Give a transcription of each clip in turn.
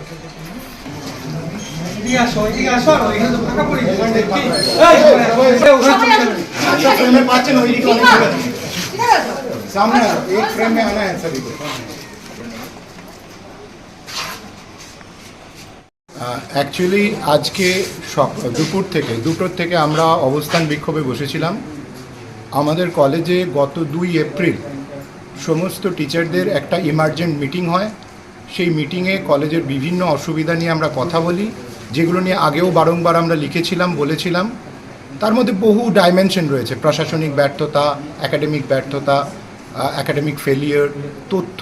सामने एक फ्रेम में आना है सभी को। অ্যাকচুয়ালি আজকে দুপুর থেকে আমরা অবস্থান বিক্ষোভে বসেছিলাম। আমাদের কলেজে গত 2 এপ্রিল সমস্ত টিচারদের একটা ইমার্জেন্ট মিটিং হয়। সেই মিটিংয়ে কলেজের বিভিন্ন অসুবিধা নিয়ে আমরা কথা বলি, যেগুলো নিয়ে আগেও বারংবার আমরা লিখেছিলাম, বলেছিলাম। তার মধ্যে বহু ডাইমেনশন রয়েছে: প্রশাসনিক ব্যর্থতা, একাডেমিক ব্যর্থতা, একাডেমিক ফেলিয়ার, তথ্য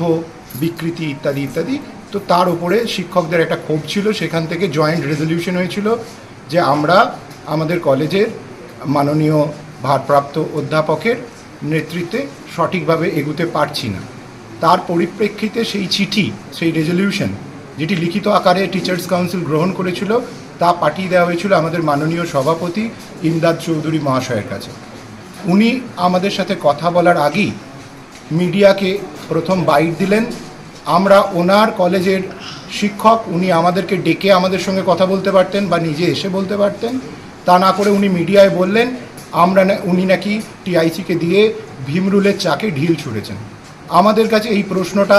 বিকৃতি ইত্যাদি ইত্যাদি। তো তার উপরে শিক্ষকদের একটা ক্ষোভ ছিল। সেখান থেকে জয়েন্ট রেজলিউশন হয়েছিল যে আমরা আমাদের কলেজের মাননীয় ভারপ্রাপ্ত অধ্যাপকের নেতৃত্বে সঠিকভাবে এগুতে পারছি না। তার পরিপ্রেক্ষিতে সেই চিঠি, সেই রেজলিউশন, যেটি লিখিত আকারে টিচার্স কাউন্সিল গ্রহণ করেছিল, তা পাঠিয়ে দেওয়া হয়েছিল আমাদের মাননীয় সভাপতি ইমদাদ চৌধুরী মহাশয়ের কাছে। উনি আমাদের সাথে কথা বলার আগেই মিডিয়াকে প্রথম বাইট দিলেন। আমরা ওনার কলেজের শিক্ষক, উনি আমাদেরকে ডেকে আমাদের সঙ্গে কথা বলতে পারতেন বা নিজে এসে বলতে পারতেন। তা না করে উনি মিডিয়ায় বললেন উনি নাকি টিআইসিকে দিয়ে ভীমরুলের চাকে ঢিল ছুঁড়েছেন। আমাদের কাছে এই প্রশ্নটা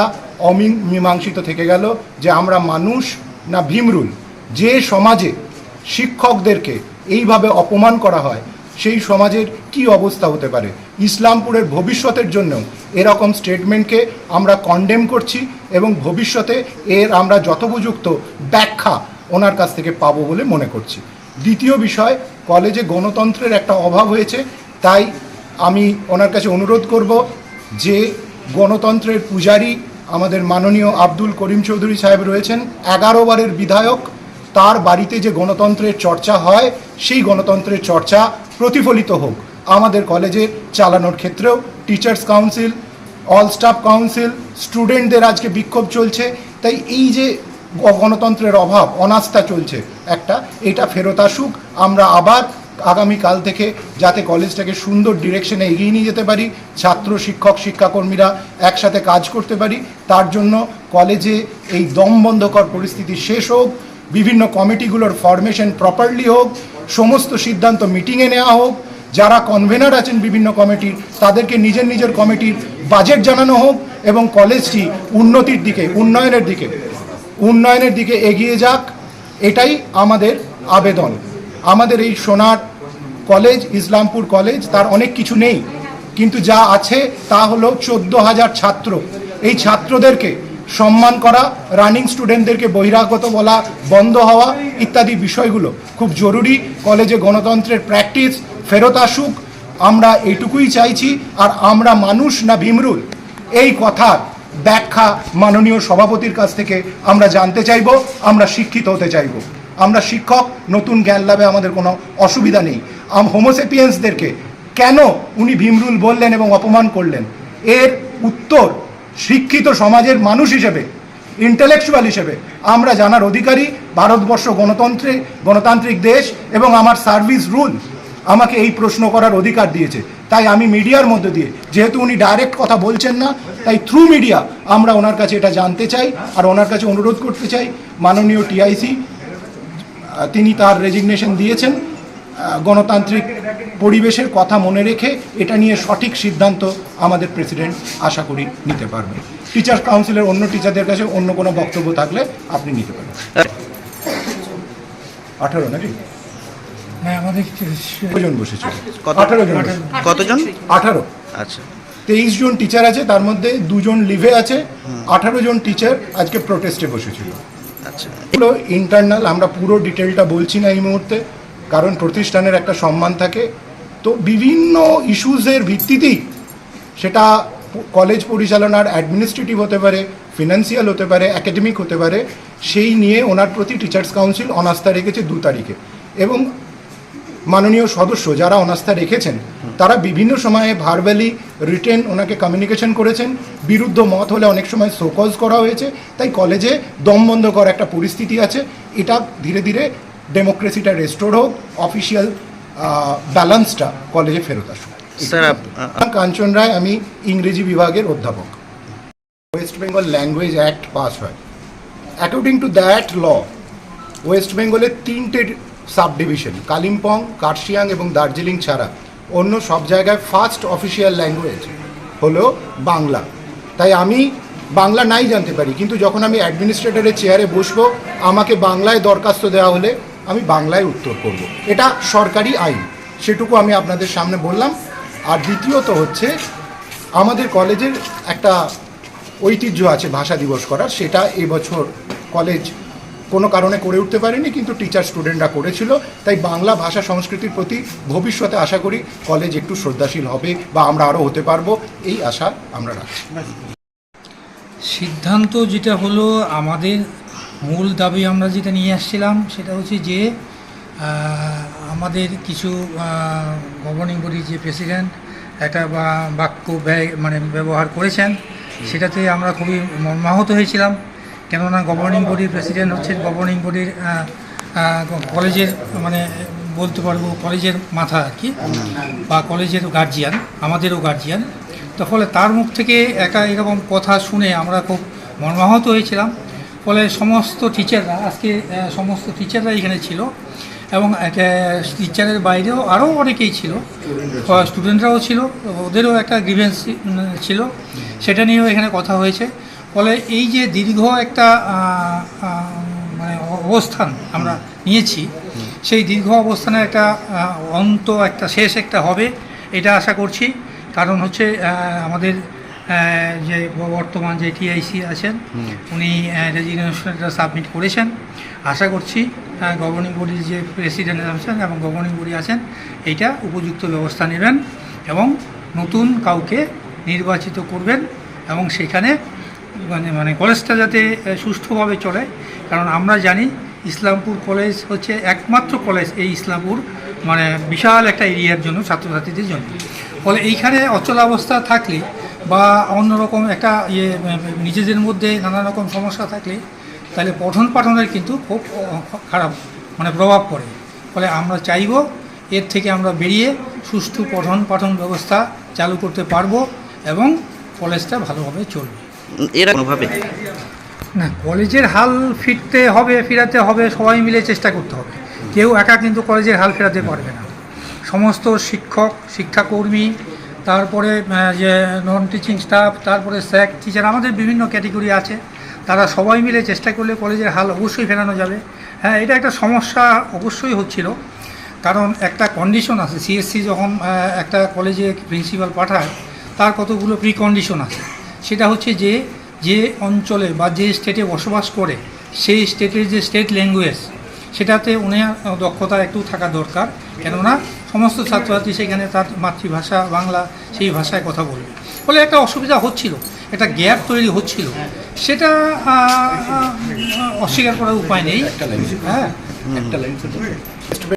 অমীমাংসিত থেকে গেল যে আমরা মানুষ না ভীমরুল। যে সমাজে শিক্ষকদেরকে এইভাবে অপমান করা হয়, সেই সমাজের কি অবস্থা হতে পারে? ইসলামপুরের ভবিষ্যতের জন্য এরকম স্টেটমেন্টকে আমরা কন্ডেম করছি এবং ভবিষ্যতে এর আমরা যথোপযুক্ত ব্যাখ্যা ওনার কাছ থেকে পাবো বলে মনে করছি। দ্বিতীয় বিষয়, কলেজে গণতন্ত্রের একটা অভাব হয়েছে। তাই আমি ওনার কাছে অনুরোধ করব যে গণতন্ত্রের পূজারী আমাদের মাননীয় আব্দুল করিম চৌধুরী সাহেব রয়েছেন, 11 বারের বিধায়ক। তার বাড়িতে যে গণতন্ত্রের চর্চা হয়, সেই গণতন্ত্রের চর্চা প্রতিফলিত হোক আমাদের কলেজে চালানোর ক্ষেত্রেও। Teachers council, all staff council, স্টুডেন্টদের আজকে বিক্ষোভ চলছে। তাই এই যে গণতন্ত্রের অভাব, অনাস্থা চলছে একটা, এটা ফেরত আসুক। আমরা আবার আগামীকাল থেকে যাতে কলেজটাকে সুন্দর ডিরেকশনে এগিয়ে নিয়ে যেতে পারি, ছাত্র, শিক্ষক, শিক্ষাকর্মীরা একসাথে কাজ করতে পারি, তার জন্য কলেজে এই দমবন্ধকর পরিস্থিতি শেষ হোক। বিভিন্ন কমিটিগুলোর ফরমেশন প্রপারলি হোক, সমস্ত সিদ্ধান্ত মিটিংয়ে নেওয়া হোক। যারা কনভেনার আছেন বিভিন্ন কমিটির, তাদেরকে নিজের নিজের কমিটির বাজেট জানানো হোক এবং কলেজটি উন্নতির দিকে, উন্নয়নের দিকে এগিয়ে যাক। এটাই আমাদের আবেদন। আমাদের এই সোনার কলেজ, ইসলামপুর কলেজ, তার অনেক কিছু নেই, কিন্তু যা আছে তা হলো 14,000 ছাত্র। এই ছাত্রদেরকে সম্মান করা, রানিং স্টুডেন্টদেরকে বহিরাগত বলা বন্ধ হওয়া ইত্যাদি বিষয়গুলো খুব জরুরি। কলেজে গণতন্ত্রের প্র্যাকটিস ফেরত আসুক, আমরা এইটুকুই চাইছি। আর আমরা মানুষ না ভীমরুল, এই কথার ব্যাখ্যা মাননীয় সভাপতির কাছ থেকে আমরা জানতে চাইব। আমরা শিক্ষিত হতে চাইব। আমরা শিক্ষক, নতুন জ্ঞান লাভে আমাদের কোনো অসুবিধা নেই। হোমোসেপিয়েন্সদেরকে কেন উনি ভীমরুল বললেন এবং অপমান করলেন, এর উত্তর শিক্ষিত সমাজের মানুষ হিসেবে, ইন্টেলেকচুয়াল হিসেবে আমরা জানার অধিকারী। ভারতবর্ষ গণতান্ত্রিক দেশ এবং আমার সার্ভিস রুল আমাকে এই প্রশ্ন করার অধিকার দিয়েছে। তাই আমি মিডিয়ার মধ্যে দিয়ে, যেহেতু উনি ডাইরেক্ট কথা বলছেন না, তাই থ্রু মিডিয়া আমরা ওনার কাছে এটা জানতে চাই আর ওনার কাছে অনুরোধ করতে চাই। মাননীয় টিআইসি, তিনি তার রেজিগনেশন দিয়েছেন। গণতান্ত্রিক পরিবেশের কথা মনে রেখে এটা নিয়ে সঠিক সিদ্ধান্ত আমাদের প্রেসিডেন্ট আশা করি নিতে পারবেন। টিচার কাউন্সিলের অন্য টিচারদের কাছে অন্য কোনো বক্তব্য থাকলে আপনি নিতে পারেন। 18 নাকি? হ্যাঁ, আমাদের কতজন বসেছিল? 18 জন। কতজন? 18। আচ্ছা, 23 জন টিচার আছে, তার মধ্যে 2 জন লিভে আছে। 18 জন টিচার আজকে প্রোটেস্টে বসেছিল। আচ্ছা, এগুলো ইন্টারনাল, আমরা পুরো ডিটেলটা বলছি না এই মুহূর্তে, কারণ প্রতিষ্ঠানের একটা সম্মান থাকে। তো বিভিন্ন ইস্যুজের ভিত্তিতেই, সেটা কলেজ পরিচালনার অ্যাডমিনিস্ট্রেটিভ হতে পারে, ফিনান্সিয়াল হতে পারে, একাডেমিক হতে পারে, সেই নিয়ে ওনার প্রতি টিচার্স কাউন্সিল অনাস্থা রেখেছে 2 তারিখে। এবং মাননীয় সদস্য যারা অনাস্থা রেখেছেন, তারা বিভিন্ন সময়ে ভার্বালি, রিটেন ওনাকে কমিউনিকেশন করেছেন। বিরুদ্ধ মত হলে অনেক সময় শোকজ করা হয়েছে। তাই কলেজে দমবন্ধ করা একটা পরিস্থিতি আছে। এটা ধীরে ধীরে ডেমোক্রেসিটা রেস্টোর হোক, অফিসিয়াল ব্যালেন্সটা কলেজে ফেরত আসুক। স্যার, কাঞ্চন রায়, আমি ইংরেজি বিভাগের অধ্যাপক। West Bengal language act pass হয়, according to that law West বেঙ্গলের 3টে সাব ডিভিশন কালিম্পং, কার্শিয়াং এবং দার্জিলিং ছাড়া অন্য সব জায়গায় ফার্স্ট অফিসিয়াল ল্যাঙ্গুয়েজ হলো বাংলা। তাই আমি বাংলা নাই জানতে পারি, কিন্তু যখন আমি অ্যাডমিনিস্ট্রেটরের চেয়ারে বসবো আমাকে বাংলায় দরখাস্ত দেওয়া হলে আমি বাংলায় উত্তর করব। এটা সরকারি আইন, সেটুকু আমি আপনাদের সামনে বললাম। আর দ্বিতীয়ত হচ্ছে আমাদের কলেজের একটা ঐতিহ্য আছে ভাষা দিবস করার, সেটা এবছর কলেজ কোনো কারণে করে উঠতে পারেনি, কিন্তু টিচার স্টুডেন্টরা করেছিল। তাই বাংলা ভাষা সংস্কৃতির প্রতি ভবিষ্যতে আশা করি কলেজ একটু শ্রদ্ধাশীল হবে বা আমরা আরও হতে পারবো, এই আশা আমরা রাখছি। সিদ্ধান্ত যেটা হলো, আমাদের মূল দাবি আমরা যেটা নিয়ে আসছিলাম সেটা হচ্ছে যে আমাদের কিছু গভর্নিং বডির যে প্রেসিডেন্ট একটা বাক্য ব্যবহার করেছেন, সেটাতে আমরা খুবই মর্মাহত হয়েছিলাম। কেননা গভর্নিং বডির প্রেসিডেন্ট হচ্ছেন গভর্নিং বডির কলেজের বলতে পারবো কলেজের মাথা আর কি, বা কলেজের গার্জিয়ান, আমাদেরও গার্জিয়ান। তো ফলে তার মুখ থেকে একটা এরকম কথা শুনে আমরা খুব মর্মাহত হয়েছিলাম। ফলে সমস্ত টিচাররা আজকে সমস্ত টিচাররা এখানে ছিল, এবং টিচারের বাইরেও আরও অনেকেই ছিল, স্টুডেন্টরাও ছিল, ওদেরও একটা গ্রিভেন্স ছিল, সেটা নিয়েও এখানে কথা হয়েছে। ফলে এই যে দীর্ঘ একটা অবস্থান আমরা নিয়েছি, সেই দীর্ঘ অবস্থানে একটা অন্ত একটা শেষ একটা হবে এটা আশা করছি। কারণ হচ্ছে আমাদের যে বর্তমান যে টিআইসি আছেন উনি রেজিগনেশনটা সাবমিট করেছেন। আশা করছি গভর্নিং বডির যে প্রেসিডেন্ট আছেন এবং গভর্নিং বডি আছেন এইটা উপযুক্ত ব্যবস্থা নেবেন এবং নতুন কাউকে নির্বাচিত করবেন, এবং সেখানে কলেজটা যাতে সুষ্ঠুভাবে চলে। কারণ আমরা জানি ইসলামপুর কলেজ হচ্ছে একমাত্র কলেজ এই ইসলামপুর বিশাল একটা এরিয়ার জন্য, ছাত্রছাত্রীদের জন্য। ফলে এইখানে অচলাবস্থা থাকলে বা অন্যরকম একটা নিজেদের মধ্যে নানা রকম সমস্যা থাকলে তাহলে পঠন পাঠনের কিন্তু খুব খারাপ প্রভাব পড়ে। ফলে আমরা চাইব এর থেকে আমরা বেরিয়ে সুষ্ঠু পঠন পাঠন ব্যবস্থা চালু করতে পারবো এবং কলেজটা ভালোভাবে চলবে। এরা কোনোভাবে না, কলেজের হাল ফিরাতে হবে সবাই মিলে চেষ্টা করতে হবে। কেউ একা কিন্তু কলেজের হাল ফেরাতে পারবে না। সমস্ত শিক্ষক, শিক্ষাকর্মী, তারপরে যে নন টিচিং স্টাফ, তারপরে স্যাক টিচার, আমাদের বিভিন্ন ক্যাটেগরি আছে, তারা সবাই মিলে চেষ্টা করলে কলেজের হাল অবশ্যই ফেরানো যাবে। হ্যাঁ, এটা একটা সমস্যা অবশ্যই হচ্ছিল, কারণ একটা কন্ডিশন আছে। সিএসসি যখন একটা কলেজে প্রিন্সিপাল পাঠায় তার কতগুলো প্রিকন্ডিশন আছে। সেটা হচ্ছে যে অঞ্চলে বা যে স্টেটে বসবাস করে সেই স্টেটের যে স্টেট ল্যাঙ্গুয়েজ সেটাতে উনার দক্ষতা একটু থাকা দরকার। কেননা সমস্ত ছাত্রছাত্রী সেখানে তার মাতৃভাষা বাংলা, সেই ভাষায় কথা বলবে। ফলে একটা অসুবিধা হচ্ছিল, একটা গ্যাপ তৈরি হচ্ছিল, সেটা অস্বীকার করার উপায় নেই। হ্যাঁ,